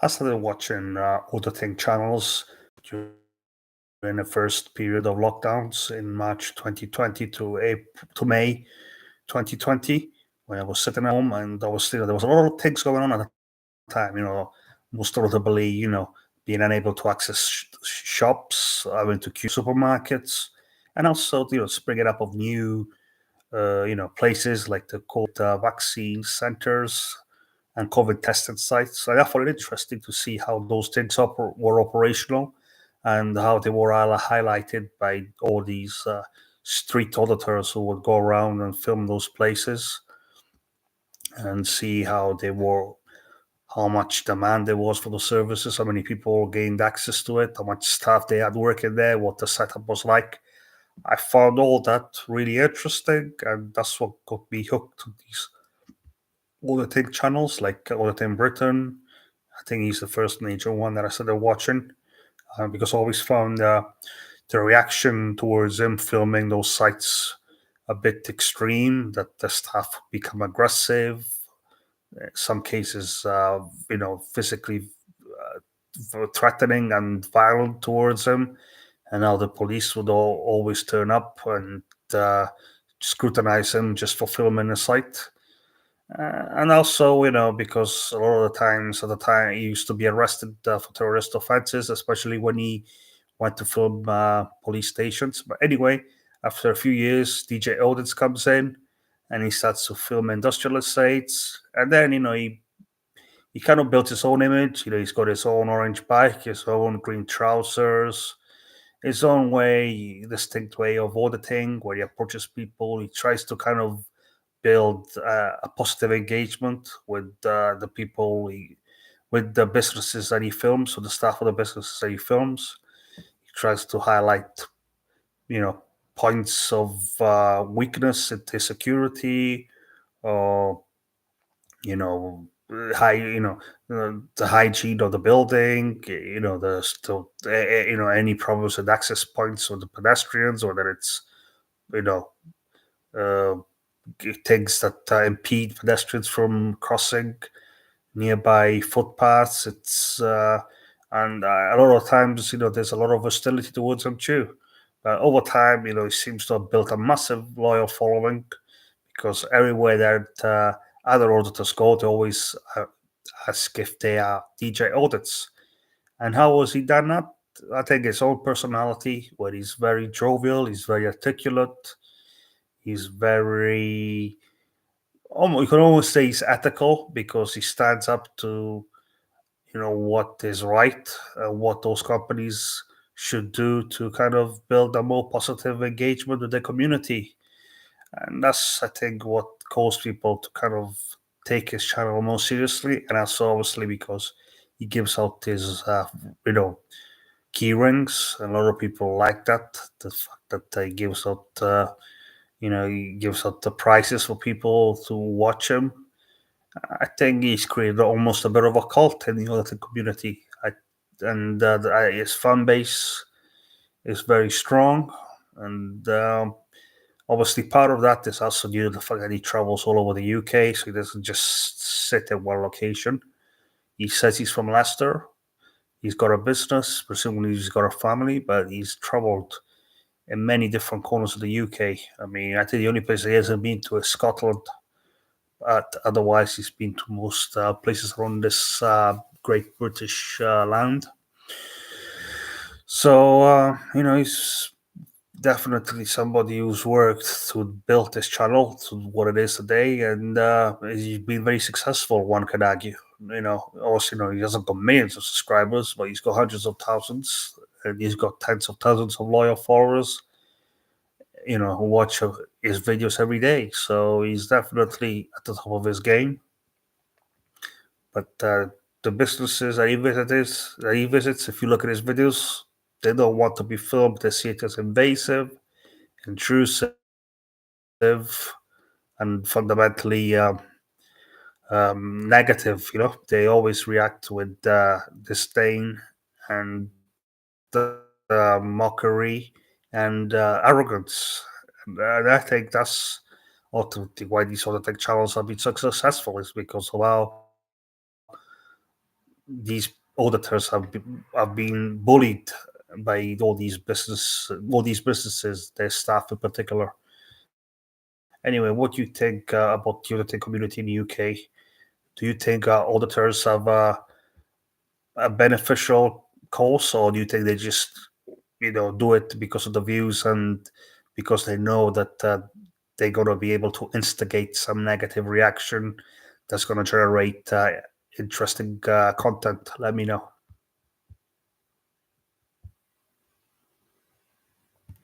I started watching auditing channels during the first period of lockdowns in March 2020 to May 2020, when I was sitting at home and there was a lot of things going on at the time. Most notably, being unable to access shops, having to queue supermarkets, and also springing up of new places like the COVID vaccine centers and COVID testing sites. So I found it interesting to see how those things were operational and how they were all highlighted by all these street auditors who would go around and film those places and see how much demand there was for the services, how many people gained access to it, how much staff they had working there, what the setup was like. I found all that really interesting, and that's what got me hooked to these auditing channels like Auditing Britain. I think he's the first major one that I started watching because I always found the reaction towards him filming those sites a bit extreme, that the staff become aggressive, some cases, physically threatening and violent towards him, and how the police would always turn up and uh, scrutinize him just for filming a site. And also, because a lot of the times at the time he used to be arrested for terrorist offenses, especially when he went to film police stations. But anyway, after a few years, DJ Audits comes in and he starts to film industrial estates. And then, he kind of built his own image. He's got his own orange bike, his own green trousers, his own way, distinct way of auditing, where he approaches people. He tries to kind of build a positive engagement with the people, with the businesses that he films, or the staff of the businesses that he films. He tries to highlight, you know, points of weakness into security, or you know, the hygiene of the building, any problems with access points or the pedestrians, or that it's you know uh, things that impede pedestrians from crossing nearby footpaths. It's and A lot of times, there's a lot of hostility towards him too. But over time, he seems to have built a massive loyal following, because everywhere that other auditors go, they always ask if they are DJ audits. And how has he done that? I think his own personality, where he's very jovial, he's very articulate, he's very almost, you can almost say he's ethical, because he stands up to what is right, what those companies should do to kind of build a more positive engagement with the community. And that's, I think, what caused people to kind of take his channel more seriously. And also, obviously, because he gives out his you know key rings. A lot of people like that, the fact that he gives out he gives out the prices for people to watch him. I think he's created almost a bit of a cult in the auditing community. His fan base is very strong, and obviously part of that is also due to the fact that he travels all over the UK, so he doesn't just sit in one location. He says he's from Leicester. He's got a business, presumably he's got a family, but he's traveled in many different corners of the UK. I mean, I think the only place he hasn't been to is Scotland. Otherwise, he's been to most places around this great British land. So, he's definitely somebody who's worked to build this channel to what it is today, and he's been very successful, one could argue. Also, he hasn't got millions of subscribers, but he's got hundreds of thousands, and he's got tens of thousands of loyal followers, who watch his videos every day. So he's definitely at the top of his game. But the businesses that he visits, if you look at his videos, they don't want to be filmed. They see it as invasive, intrusive, and fundamentally negative. They always react with disdain and mockery and arrogance. And I think that's ultimately why these sort of tech channels have been so successful, is because of how these auditors have been bullied by all these businesses, their staff in particular. Anyway, what do you think about the auditing community in the UK? Do you think auditors have a beneficial cause, or do you think they just do it because of the views and because they know that they're going to be able to instigate some negative reaction that's going to generate interesting content? Let me know.